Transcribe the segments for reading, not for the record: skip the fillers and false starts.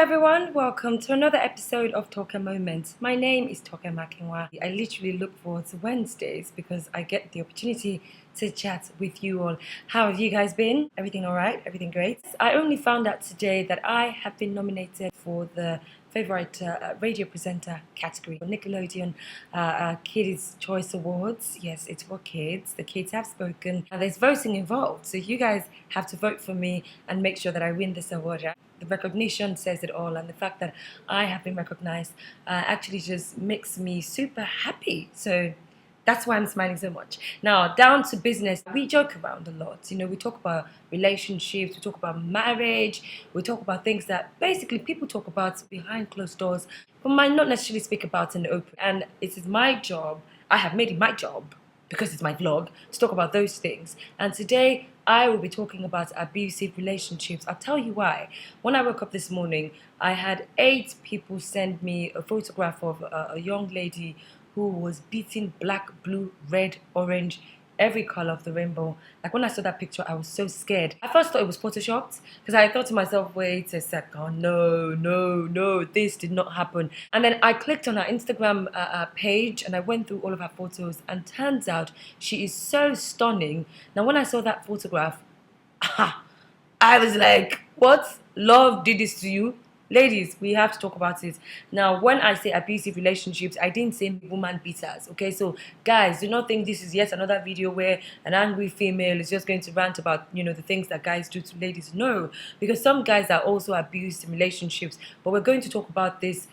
everyone, welcome to another episode of TokeMoments. My name is Toke. I literally look forward to Wednesdays because I get the opportunity to chat with you all. How have you guys been? Everything alright? Everything great? I only found out today that I have been nominated for the favorite radio presenter category for Nickelodeon Kids Choice Awards. Yes, it's for kids. The kids have spoken and there's voting involved, so you guys have to vote for me and make sure that I win this award. The recognition says it all, and the fact that I have been recognized actually just makes me super happy. So that's why I'm smiling so much. Now, down to business. We joke around a lot. We talk about relationships, we talk about marriage, we talk about things that basically people talk about behind closed doors, but might not necessarily speak about in the open. And it is my job, I have made it my job, because it's my vlog, to talk about those things. And today, I will be talking about abusive relationships. I'll tell you why. When I woke up this morning, I had 8 people send me a photograph of a young lady who was beating black, blue, red, orange, every color of the rainbow. Like when I saw that picture, I was so scared. I first thought it was photoshopped because I thought to myself, wait a second, no, this did not happen. And then I clicked on her Instagram page and I went through all of her photos, and turns out she is so stunning. Now when I saw that photograph, I was like, what? Love did this to you? Ladies, we have to talk about it. Now, when I say abusive relationships, I didn't say woman beaters, okay? So, guys, do not think this is yet another video where an angry female is just going to rant about, the things that guys do to ladies. No, because some guys are also abused in relationships. But we're going to talk about this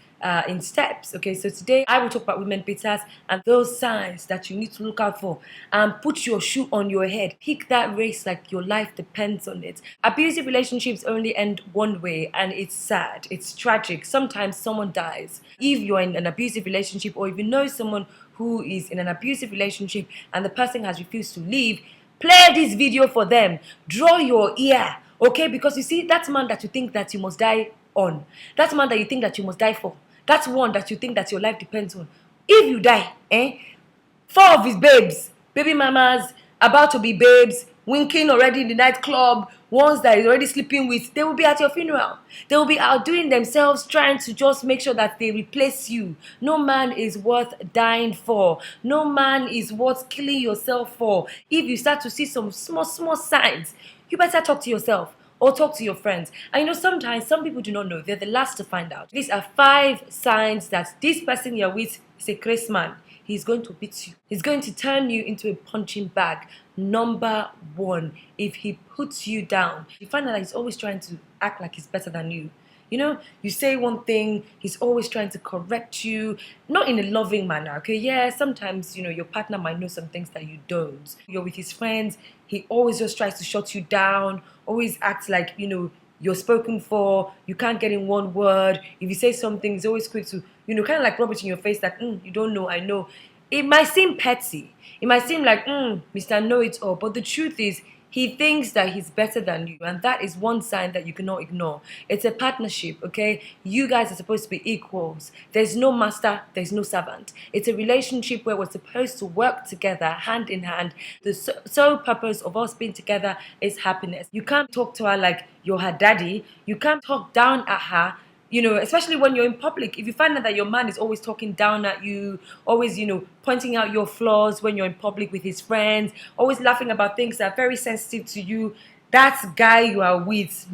in steps. Okay, so today I will talk about women beaters and those signs that you need to look out for, and put your shoe on your head. Pick that race like your life depends on it. Abusive relationships only end one way, and it's sad, it's tragic. Sometimes someone dies. If you're in an abusive relationship, or if you know someone who is in an abusive relationship and the person has refused to leave, play this video for them. Draw your ear, okay? Because you see, that man that you think that you must die on, that man that you think that you must die for, that's one that you think that your life depends on. If you die, 4 of his babes, baby mamas, about to be babes, winking already in the nightclub, ones that he's already sleeping with, they will be at your funeral. They will be outdoing themselves trying to just make sure that they replace you. No man is worth dying for. No man is worth killing yourself for. If you start to see some small signs, you better talk to yourself or talk to your friends. And sometimes some people do not know. They're the last to find out. These are 5 signs that this person you're with is a crazy man. He's going to beat you. He's going to turn you into a punching bag. Number 1, if he puts you down, you find out that he's always trying to act like he's better than you. You say one thing, he's always trying to correct you, not in a loving manner, okay? Yeah, sometimes, your partner might know some things that you don't. You're with his friends, he always just tries to shut you down, always acts like, you're spoken for, you can't get in one word. If you say something, he's always quick to, kind of like rub it in your face that, you don't know, I know. It might seem petty. It might seem like, Mr. Know-it-all, but the truth is, he thinks that he's better than you, and that is one sign that you cannot ignore. It's a partnership, okay? You guys are supposed to be equals. There's no master, there's no servant. It's a relationship where we're supposed to work together, hand in hand. The sole purpose of us being together is happiness. You can't talk to her like you're her daddy. You can't talk down at her. Especially when you're in public. If you find out that your man is always talking down at you, always, pointing out your flaws when you're in public with his friends, always laughing about things that are very sensitive to you, that guy you are with,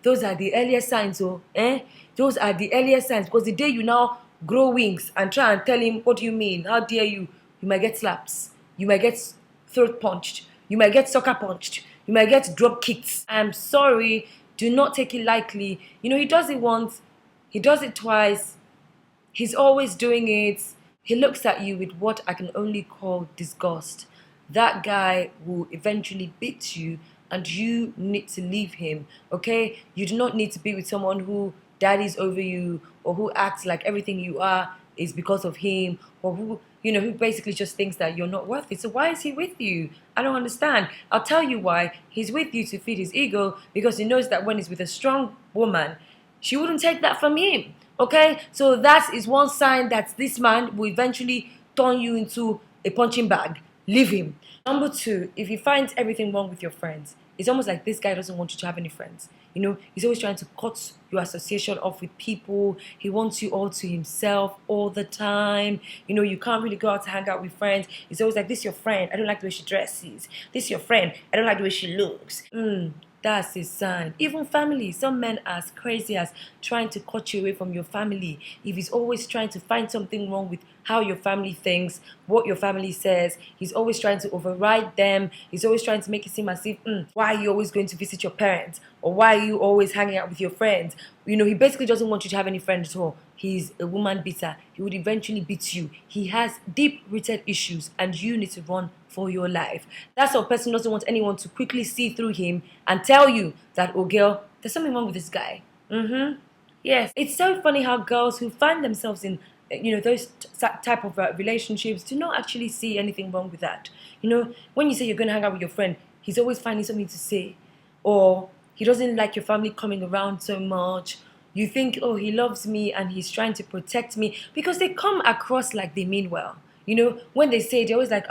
those are the earliest signs, Those are the earliest signs, because the day you now grow wings and try and tell him, what do you mean? How dare you? You might get slaps. You might get throat punched. You might get sucker punched. You might get drop kicked. I'm sorry. Do not take it lightly. He does it once. He does it twice. He's always doing it. He looks at you with what I can only call disgust. That guy will eventually beat you, and you need to leave him, okay? You do not need to be with someone who daddies over you, or who acts like everything you are is because of him, or who basically just thinks that you're not worth it. So why is he with you? I don't understand. I'll tell you why. He's with you to feed his ego, because he knows that when he's with a strong woman, she wouldn't take that from him, okay? So that is one sign that this man will eventually turn you into a punching bag. Leave him. Number 2, if he finds everything wrong with your friends, It's almost like this guy doesn't want you to have any friends. He's always trying to cut your association off with people. He wants you all to himself all the time. You can't really go out to hang out with friends. It's always like, this your friend, I don't like the way she dresses. This your friend, I don't like the way she looks. That's a sign. Even family, some men are as crazy as trying to cut you away from your family. If he's always trying to find something wrong with how your family thinks, what your family says, he's always trying to override them. He's always trying to make it seem as if, why are you always going to visit your parents? Or why are you always hanging out with your friends? He basically doesn't want you to have any friends at all. He's a woman beater. He would eventually beat you. He has deep-rooted issues and you need to run for your life. That sort of person doesn't want anyone to quickly see through him and tell you that, oh girl, there's something wrong with this guy. Yes. It's so funny how girls who find themselves in those type of relationships do not actually see anything wrong with that. When you say you're going to hang out with your friend, he's always finding something to say. Or he doesn't like your family coming around so much. You think, oh, he loves me and he's trying to protect me, because they come across like they mean well. When they say it, they're always like,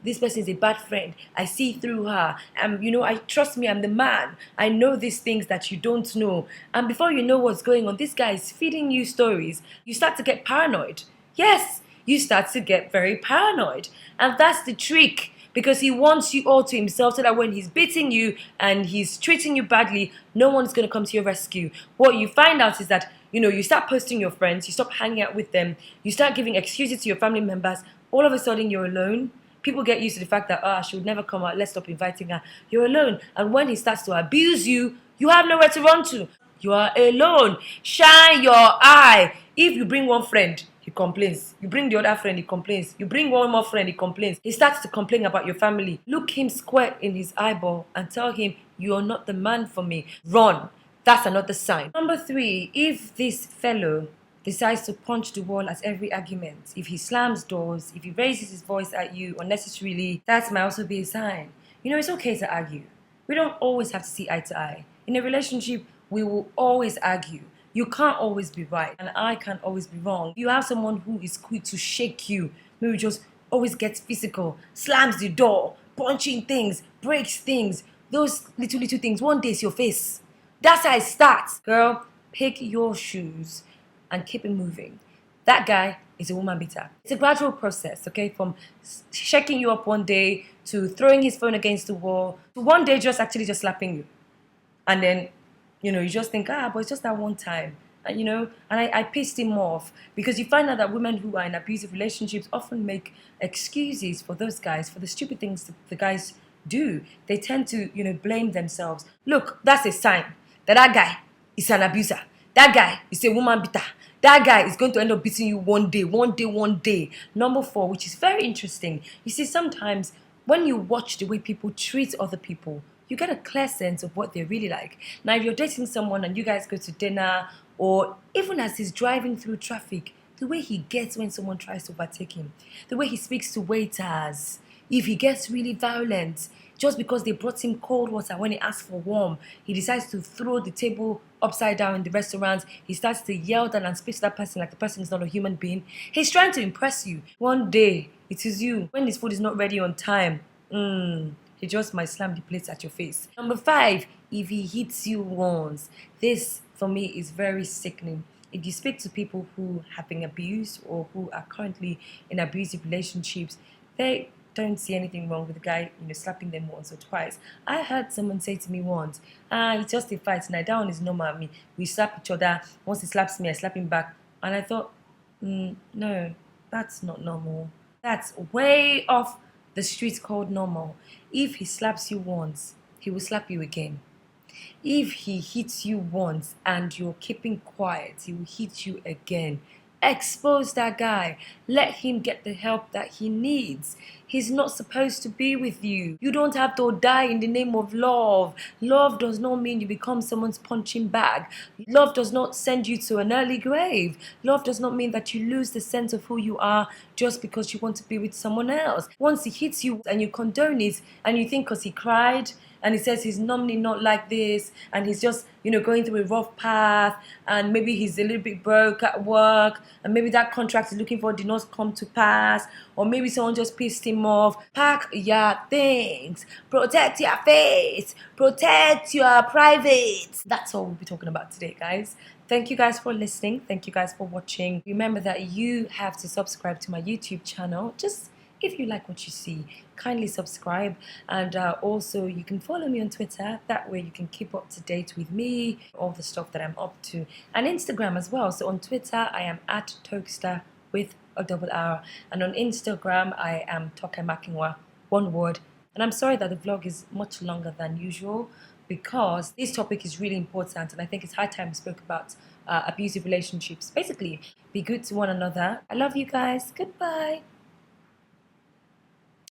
this person is a bad friend. I see through her. I trust me, I'm the man. I know these things that you don't know. And before you know what's going on, this guy is feeding you stories. You start to get paranoid. Yes, you start to get very paranoid. And that's the trick, because he wants you all to himself so that when he's beating you and he's treating you badly, no one's going to come to your rescue. What you find out is that you start posting your friends, you stop hanging out with them, you start giving excuses to your family members. All of a sudden, you're alone. People get used to the fact that, she would never come out, let's stop inviting her. You're alone. And when he starts to abuse you, you have nowhere to run to. You are alone. Shine your eye. If you bring one friend, he complains. You bring the other friend, he complains. You bring one more friend, he complains. He starts to complain about your family. Look him square in his eyeball and tell him, you are not the man for me. Run. That's another sign. Number 3, if this fellow decides to punch the wall at every argument, if he slams doors, if he raises his voice at you unnecessarily, that might also be a sign. It's okay to argue. We don't always have to see eye to eye. In a relationship, we will always argue. You can't always be right, and I can't always be wrong. You have someone who is quick to shake you, maybe just always gets physical, slams the door, punching things, breaks things, those little things. One day it's your face. That's how it starts. Girl, pick your shoes and keep it moving. That guy is a woman beater. It's a gradual process, okay? From shaking you up one day to throwing his phone against the wall to one day just slapping you. And then, you just think, but it's just that one time. And I pissed him off, because you find out that women who are in abusive relationships often make excuses for those guys, for the stupid things that the guys do. They tend to, blame themselves. Look, that's a sign that guy is an abuser. That guy is a woman beater. That guy is going to end up beating you one day. Number 4, which is very interesting. You see, sometimes when you watch the way people treat other people, you get a clear sense of what they're really like. Now, if you're dating someone and you guys go to dinner, or even as he's driving through traffic, the way he gets when someone tries to overtake him, the way he speaks to waiters, if he gets really violent, just because they brought him cold water when he asked for warm, he decides to throw the table upside down in the restaurant. He starts to yell down and speak to that person like the person is not a human being. He's trying to impress you. One day, it is you. When his food is not ready on time, he just might slam the plates at your face. Number 5, if he hits you once. This, for me, is very sickening. If you speak to people who have been abused or who are currently in abusive relationships, they don't see anything wrong with the guy, slapping them once or twice. I heard someone say to me once, it's just a fight. Now, that one is normal. We slap each other. Once he slaps me, I slap him back. And I thought, no, that's not normal. That's way off the streets called normal. If he slaps you once, he will slap you again. If he hits you once and you're keeping quiet, he will hit you again. Expose that guy. Let him get the help that he needs. He's not supposed to be with you. You don't have to die in the name of love. Love does not mean you become someone's punching bag. Love does not send you to an early grave. Love does not mean that you lose the sense of who you are just because you want to be with someone else. Once he hits you and you condone it and you think because he cried, and he says he's normally not like this, and he's just, going through a rough path, and maybe he's a little bit broke at work, and maybe that contract he's looking for did not come to pass, or maybe someone just pissed him off. Pack your things, protect your face, protect your private. That's all we'll be talking about today, guys. Thank you guys for listening. Thank you guys for watching. Remember that you have to subscribe to my YouTube channel. Just if you like what you see, kindly subscribe. And also you can follow me on Twitter. That way you can keep up to date with me, all the stuff that I'm up to. And Instagram as well. So on Twitter, I am at Tokester with a double R. And on Instagram, I am TokeMoment, one word. And I'm sorry that the vlog is much longer than usual, because this topic is really important, and I think it's high time we spoke about abusive relationships. Basically, be good to one another. I love you guys. Goodbye.